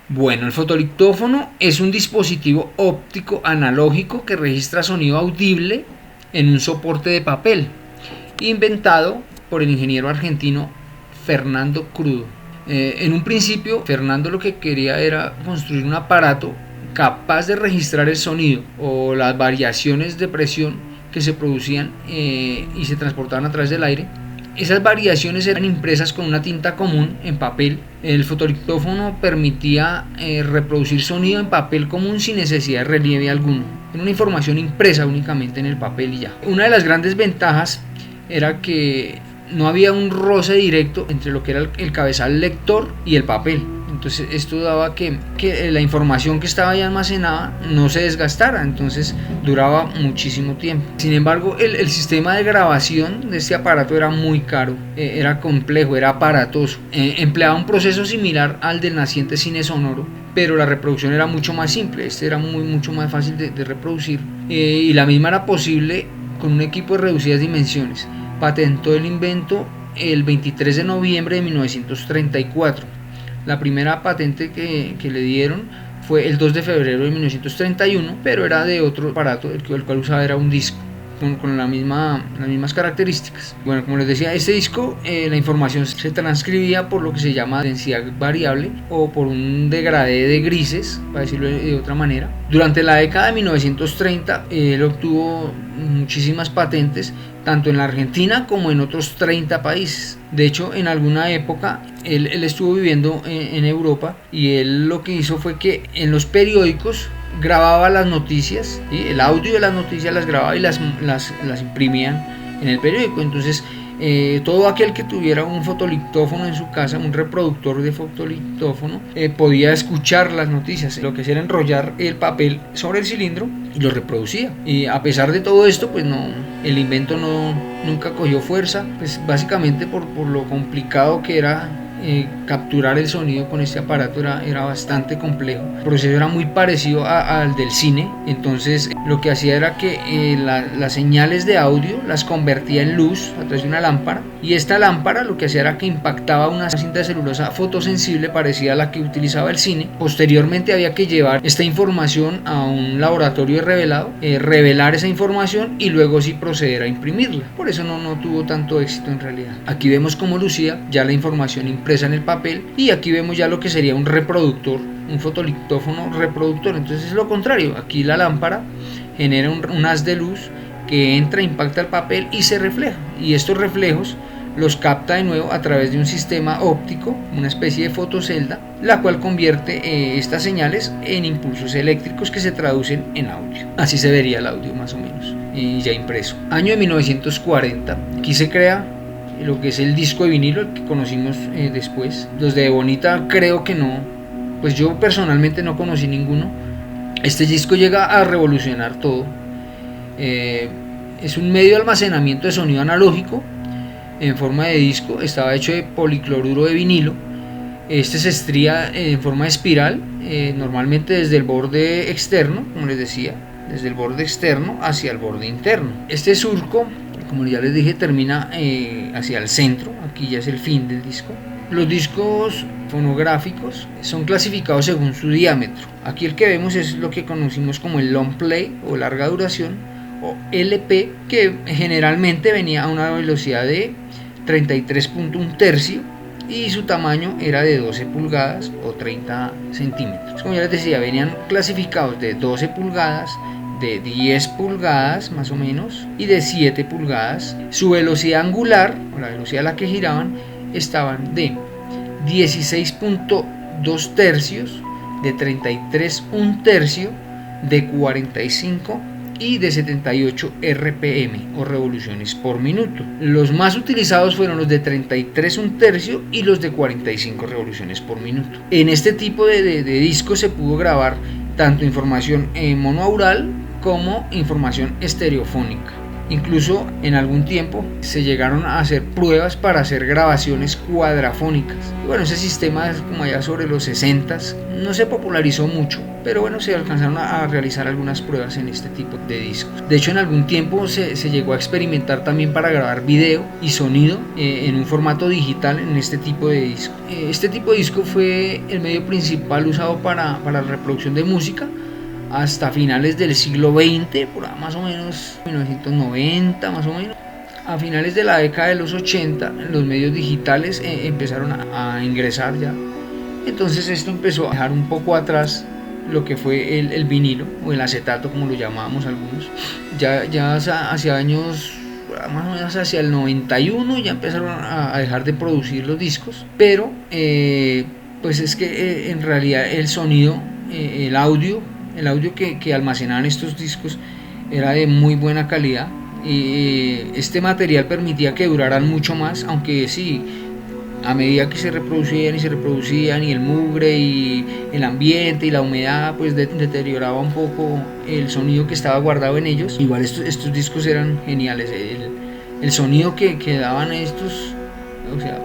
Bueno, el fotolictófono es un dispositivo óptico analógico que registra sonido audible en un soporte de papel, inventado por el ingeniero argentino Fernando Crudo. En un principio, Fernando lo que quería era construir un aparato capaz de registrar el sonido o las variaciones de presión que se producían y se transportaban a través del aire. Esas variaciones eran impresas con una tinta común en papel. El fotolictófono permitía reproducir sonido en papel común sin necesidad de relieve alguno. Era una información impresa únicamente en el papel y ya. Una de las grandes ventajas era que no había un roce directo entre lo que era el cabezal lector y el papel. Entonces esto daba que la información que estaba ahí almacenada no se desgastara, entonces duraba muchísimo tiempo. Sin embargo, el sistema de grabación de este aparato era muy caro, era complejo, era aparatoso, empleaba un proceso similar al del naciente cine sonoro, pero la reproducción era mucho más simple, este era mucho más fácil de reproducir, y la misma era posible con un equipo de reducidas dimensiones. Patentó el invento el 23 de noviembre de 1934. La primera patente que le dieron fue el 2 de febrero de 1931, pero era de otro aparato, el cual usaba era un disco con las mismas características. Bueno, como les decía, este disco, la información se transcribía por lo que se llama densidad variable o por un degradé de grises, para decirlo de otra manera. Durante la década de 1930, él obtuvo muchísimas patentes, tanto en la Argentina como en otros 30 países. De hecho, en alguna época él estuvo viviendo en Europa, y él lo que hizo fue que en los periódicos grababa las noticias, ¿sí? El audio de las noticias las grababa y las imprimían en el periódico. Entonces todo aquel que tuviera un fotolictófono en su casa, un reproductor de fotolictófono, podía escuchar las noticias. Lo que hacía era enrollar el papel sobre el cilindro y lo reproducía. Y a pesar de todo esto, pues no, el invento nunca cogió fuerza, pues básicamente por lo complicado que era capturar el sonido con este aparato. Era bastante complejo. El proceso era muy parecido al del cine. Entonces lo que hacía era que las señales de audio las convertía en luz a través de una lámpara, y esta lámpara lo que hacía era que impactaba una cinta de celulosa fotosensible parecida a la que utilizaba el cine. Posteriormente había que llevar esta información a un laboratorio de revelado, revelar esa información y luego sí proceder a imprimirla. Por eso no tuvo tanto éxito en realidad. Aquí vemos cómo lucía ya la información impresa en el papel, y aquí vemos ya lo que sería un reproductor, un fotolictófono reproductor. Entonces es lo contrario. Aquí la lámpara genera un haz de luz que entra, impacta el papel y se refleja, y estos reflejos los capta de nuevo a través de un sistema óptico, una especie de fotocelda, la cual convierte estas señales en impulsos eléctricos que se traducen en audio. Así se vería el audio más o menos, y ya impreso. Año de 1940, aquí se crea lo que es el disco de vinilo, el que conocimos después. Los de Bonita creo que no, pues yo personalmente no conocí ninguno. Este disco llega a revolucionar todo. Es un medio de almacenamiento de sonido analógico en forma de disco. Estaba hecho de policloruro de vinilo. Este se estría en forma de espiral, normalmente desde el borde externo, como les decía, desde el borde externo hacia el borde interno. Este surco, como ya les dije, termina hacia el centro. Aquí ya es el fin del disco. Los discos fonográficos son clasificados según su diámetro. Aquí el que vemos es lo que conocimos como el long play o larga duración, o LP, que generalmente venía a una velocidad de 33.1 tercio, y su tamaño era de 12 pulgadas o 30 centímetros. Como ya les decía, venían clasificados de 12 pulgadas, de 10 pulgadas más o menos, y de 7 pulgadas. Su velocidad angular, o la velocidad a la que giraban, estaban de 16.2 tercios, de 33.1 tercio, de 45 y de 78 RPM o revoluciones por minuto. Los más utilizados fueron los de 33.1 tercio y los de 45 revoluciones por minuto. En este tipo de disco se pudo grabar tanto información monoaural como información estereofónica. Incluso en algún tiempo se llegaron a hacer pruebas para hacer grabaciones cuadrafónicas. Y bueno, ese sistema, como allá sobre los 60s, no se popularizó mucho, pero bueno, se alcanzaron a realizar algunas pruebas en este tipo de discos. De hecho, en algún tiempo se llegó a experimentar también para grabar video y sonido en un formato digital en este tipo de disco. Este tipo de disco fue el medio principal usado para la reproducción de música hasta finales del siglo XX, por más o menos 1990 más o menos. A finales de la década de los 80 los medios digitales empezaron a ingresar ya. Entonces esto empezó a dejar un poco atrás lo que fue el vinilo o el acetato, como lo llamábamos algunos. Ya hacia años, más o menos hacia el 91 ya empezaron a dejar de producir los discos, pero pues es que en realidad el sonido, el audio que almacenaban estos discos era de muy buena calidad, y este material permitía que duraran mucho más, aunque sí, a medida que se reproducían y el mugre y el ambiente y la humedad pues deterioraba un poco el sonido que estaba guardado en ellos. Igual estos discos eran geniales, el sonido que daban estos, o sea,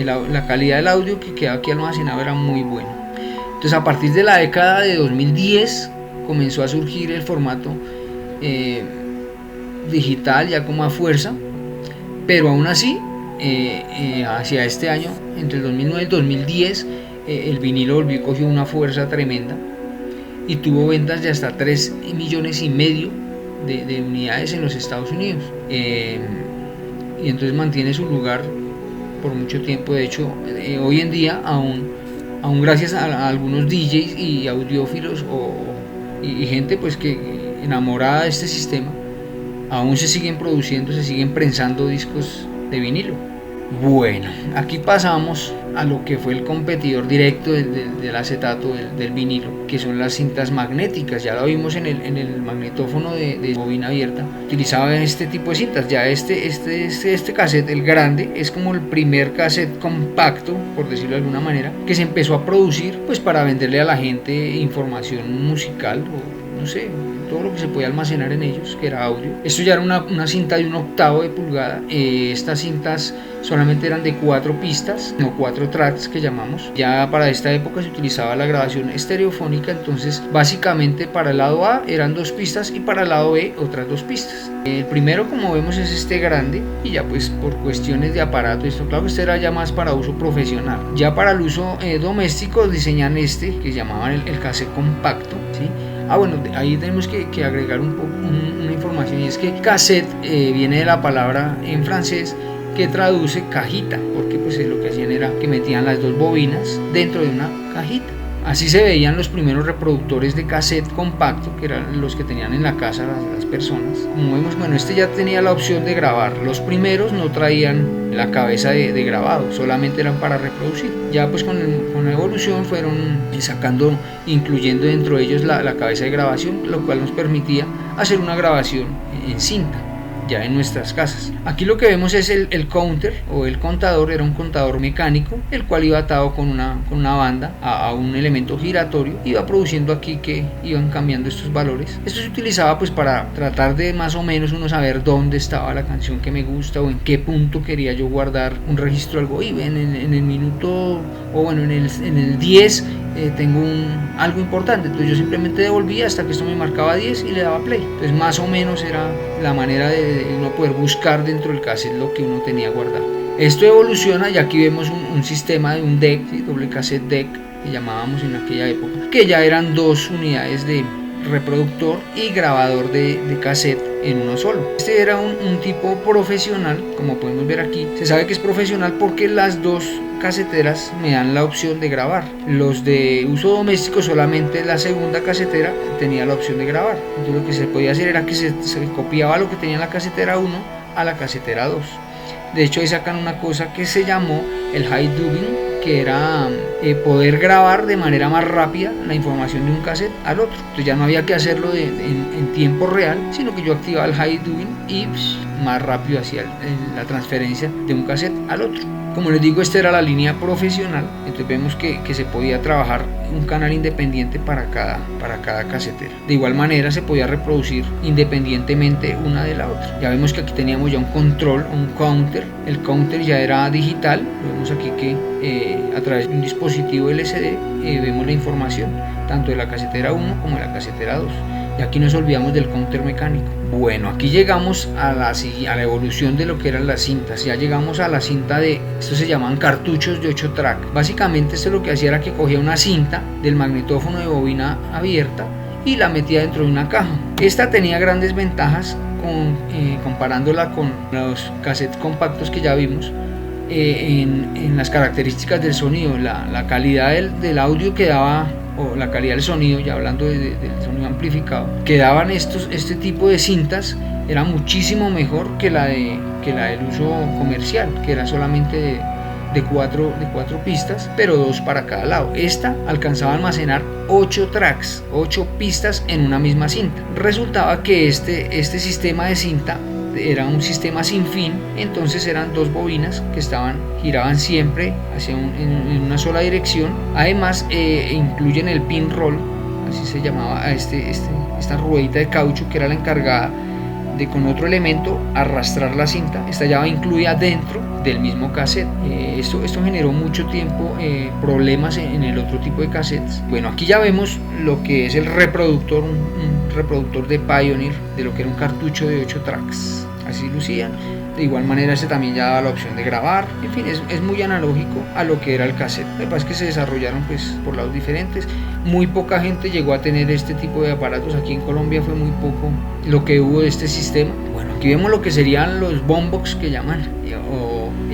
la calidad del audio que quedaba aquí almacenado era muy bueno. Entonces, a partir de la década de 2010 comenzó a surgir el formato digital ya con más fuerza, pero aún así hacia este año, entre el 2009 y el 2010, el vinilo volvió y cogió una fuerza tremenda y tuvo ventas de hasta 3,5 millones de unidades en los Estados Unidos, y entonces mantiene su lugar por mucho tiempo. De hecho, hoy en día aún gracias a algunos DJs y audiófilos y gente pues que enamorada de este sistema, aún se siguen produciendo, se siguen prensando discos de vinilo. Bueno, aquí pasamos a lo que fue el competidor directo del acetato, del vinilo, que son las cintas magnéticas. Ya lo vimos en el magnetófono de bobina abierta, utilizaba este tipo de cintas. Ya este cassette, el grande, es como el primer cassette compacto, por decirlo de alguna manera, que se empezó a producir pues para venderle a la gente información musical, o no sé, todo lo que se podía almacenar en ellos, que era audio. Esto ya era una cinta de 1/8 de pulgada. Estas cintas solamente eran de 4 pistas, no 4 tracks que llamamos. Ya para esta época se utilizaba la grabación estereofónica, entonces básicamente para el lado A eran 2 pistas y para el lado B otras 2 pistas. El primero, como vemos, es este grande, y ya pues por cuestiones de aparato, esto claro que este era ya más para uso profesional. Ya para el uso doméstico diseñan este que llamaban el cassette compacto, ¿sí? Bueno, ahí tenemos que agregar un poco una información, y es que cassette viene de la palabra en francés que traduce cajita, porque pues lo que hacían era que metían las 2 bobinas dentro de una cajita. Así se veían los primeros reproductores de cassette compacto, que eran los que tenían en la casa las personas. Como vemos, bueno, este ya tenía la opción de grabar. Los primeros no traían la cabeza de grabado, solamente eran para reproducir. Ya pues con la evolución fueron sacando, incluyendo dentro de ellos la cabeza de grabación, lo cual nos permitía hacer una grabación en cinta ya en nuestras casas. Aquí lo que vemos es el counter o el contador. Era un contador mecánico, el cual iba atado con una banda a un elemento giratorio, iba produciendo aquí que iban cambiando estos valores. Esto se utilizaba pues para tratar de más o menos uno saber dónde estaba la canción que me gusta, o en qué punto quería yo guardar un registro, algo, y en el minuto, o bueno, en el 10 tengo algo importante, entonces yo simplemente devolvía hasta que esto me marcaba 10 y le daba play. Entonces más o menos era la manera de uno poder buscar dentro del cassette lo que uno tenía guardado. Esto evoluciona y aquí vemos un sistema de un deck, ¿sí? Doble cassette deck que llamábamos en aquella época, que ya eran 2 unidades de reproductor y grabador de cassette en uno solo. Este era un tipo profesional, como podemos ver aquí. Se sabe que es profesional porque las 2 caseteras me dan la opción de grabar. Los de uso doméstico, solamente la segunda casetera tenía la opción de grabar. Entonces lo que se podía hacer era que se copiaba lo que tenía en la casetera 1 a la casetera 2. De hecho, ahí sacan una cosa que se llamó el high dubbing, que era poder grabar de manera más rápida la información de un cassette al otro. Entonces ya no había que hacerlo en tiempo real, sino que yo activaba el high dubbing y más rápido hacía la transferencia de un cassette al otro. Como les digo, esta era la línea profesional, entonces vemos que se podía trabajar un canal independiente para cada casetera. De igual manera se podía reproducir independientemente una de la otra. Ya vemos que aquí teníamos ya un control, un counter. El counter ya era digital, lo vemos aquí que a través de un dispositivo LCD vemos la información tanto de la casetera 1 como de la casetera 2. Y aquí nos olvidamos del counter mecánico. Bueno, aquí llegamos a la evolución de lo que eran las cintas. Ya llegamos a la cinta estos se llaman cartuchos de 8 track. Básicamente esto lo que hacía era que cogía una cinta del magnetófono de bobina abierta y la metía dentro de una caja. Esta tenía grandes ventajas comparándola con los cassettes compactos que ya vimos. En las características del sonido, la calidad del audio que daba, o la calidad del sonido, ya hablando del sonido amplificado, que daban este tipo de cintas era muchísimo mejor que la del uso comercial, que era solamente de cuatro pistas, pero 2 para cada lado. Esta alcanzaba a almacenar 8 tracks, 8 pistas en una misma cinta. Resultaba que este sistema de cinta era un sistema sin fin, entonces eran 2 bobinas que giraban siempre en una sola dirección. Además incluyen el pin roll, así se llamaba esta ruedita de caucho que era la encargada de, con otro elemento, arrastrar la cinta. Esta ya va incluida dentro del mismo cassette. Esto generó mucho tiempo problemas en el otro tipo de cassettes. Bueno, aquí ya vemos lo que es el reproductor, un reproductor de Pioneer, de lo que era un cartucho de 8 tracks. Así lucían. De igual manera este también ya daba la opción de grabar. En fin, es muy analógico a lo que era el cassette. Lo que pasa es que se desarrollaron pues por lados diferentes. Muy poca gente llegó a tener este tipo de aparatos. Aquí en Colombia fue muy poco lo que hubo de este sistema. Bueno, aquí vemos lo que serían los boombox que llaman,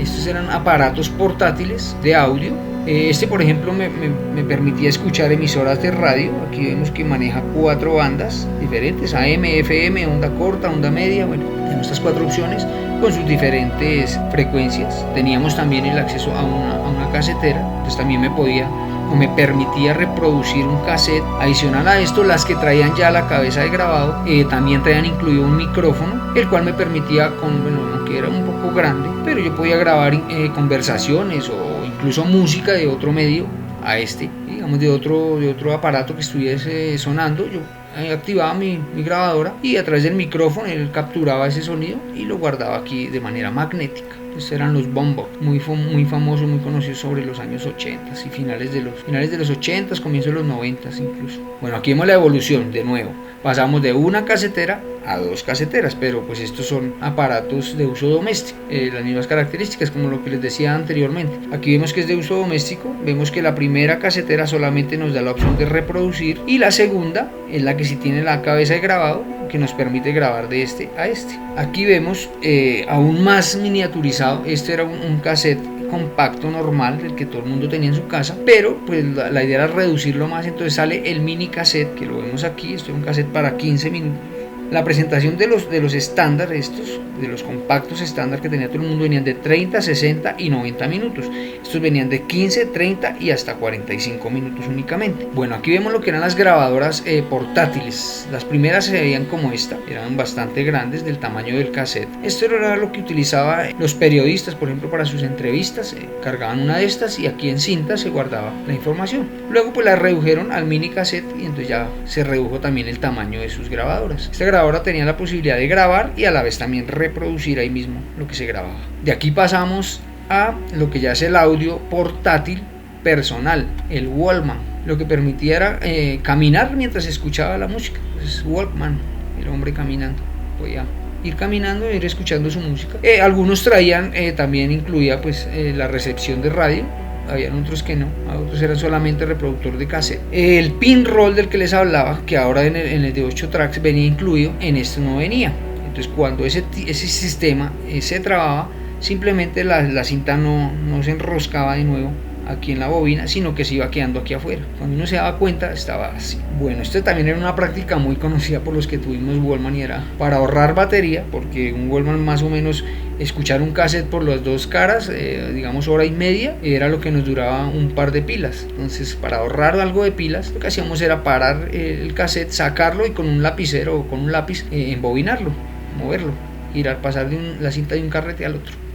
estos eran aparatos portátiles de audio. Este, por ejemplo, me permitía escuchar emisoras de radio. Aquí vemos que maneja 4 bandas diferentes: AM, FM, onda corta, onda media. Bueno, tenemos estas 4 opciones con sus diferentes frecuencias. Teníamos también el acceso a una casetera, entonces también me permitía reproducir un cassette. Adicional a esto, las que traían ya la cabeza de grabado también traían incluido un micrófono, el cual me permitía, aunque era un poco grande, pero yo podía grabar conversaciones o incluso música de otro medio a digamos de otro aparato que estuviese sonando. Yo activaba mi grabadora y a través del micrófono él capturaba ese sonido y lo guardaba aquí de manera magnética. Estos eran los boombox, muy famosos, muy conocidos sobre los años 80 y finales de los 80, comienzos de los 90 incluso. Bueno, aquí vemos la evolución de nuevo. Pasamos de una casetera a 2 caseteras, pero pues estos son aparatos de uso doméstico, las mismas características como lo que les decía anteriormente. Aquí vemos que es de uso doméstico. Vemos que la primera casetera solamente nos da la opción de reproducir y la segunda es la que sí tiene la cabeza de grabado, que nos permite grabar de este a este. Aquí vemos aún más miniaturizado. Este era un cassette compacto normal, el que todo el mundo tenía en su casa, pero pues la idea era reducirlo más. Entonces sale el mini cassette, que lo vemos aquí. Esto es un cassette para 15 minutos. La presentación de los estándar, de los compactos estándar que tenía todo el mundo, venían de 30, 60 y 90 minutos. Estos venían de 15, 30 y hasta 45 minutos únicamente. Bueno, aquí vemos lo que eran las grabadoras portátiles. Las primeras se veían como esta, eran bastante grandes, del tamaño del cassette. Esto era lo que utilizaban los periodistas, por ejemplo, para sus entrevistas. Cargaban una de estas y aquí en cinta se guardaba la información. Luego pues la redujeron al mini cassette y entonces ya se redujo también el tamaño de sus grabadoras. Esta grabadora tenía la posibilidad de grabar y a la vez también reproducir ahí mismo lo que se grababa. De aquí pasamos a lo que ya es el audio portátil personal, el Walkman. Lo que permitía era caminar mientras escuchaba la música. Pues Walkman, el hombre caminando, podía ir caminando e ir escuchando su música. Algunos traían, también incluía pues la recepción de radio. Habían otros que no, otros eran solamente reproductor de cassette. El pin roll del que les hablaba, que ahora en el de 8 tracks venía incluido, en este no venía. Entonces cuando ese sistema se trababa, simplemente la cinta no se enroscaba de nuevo aquí en la bobina, sino que se iba quedando aquí afuera. Cuando uno se daba cuenta, estaba así. Bueno, esto también era una práctica muy conocida por los que tuvimos Walkman, y era para ahorrar batería, porque un Walkman más o menos, escuchar un cassette por las 2 caras, digamos hora y media, era lo que nos duraba un par de pilas. Entonces, para ahorrar algo de pilas, lo que hacíamos era parar el cassette, sacarlo y con un lapicero o con un lápiz embobinarlo, moverlo. ir al pasar la cinta de un carrete al otro.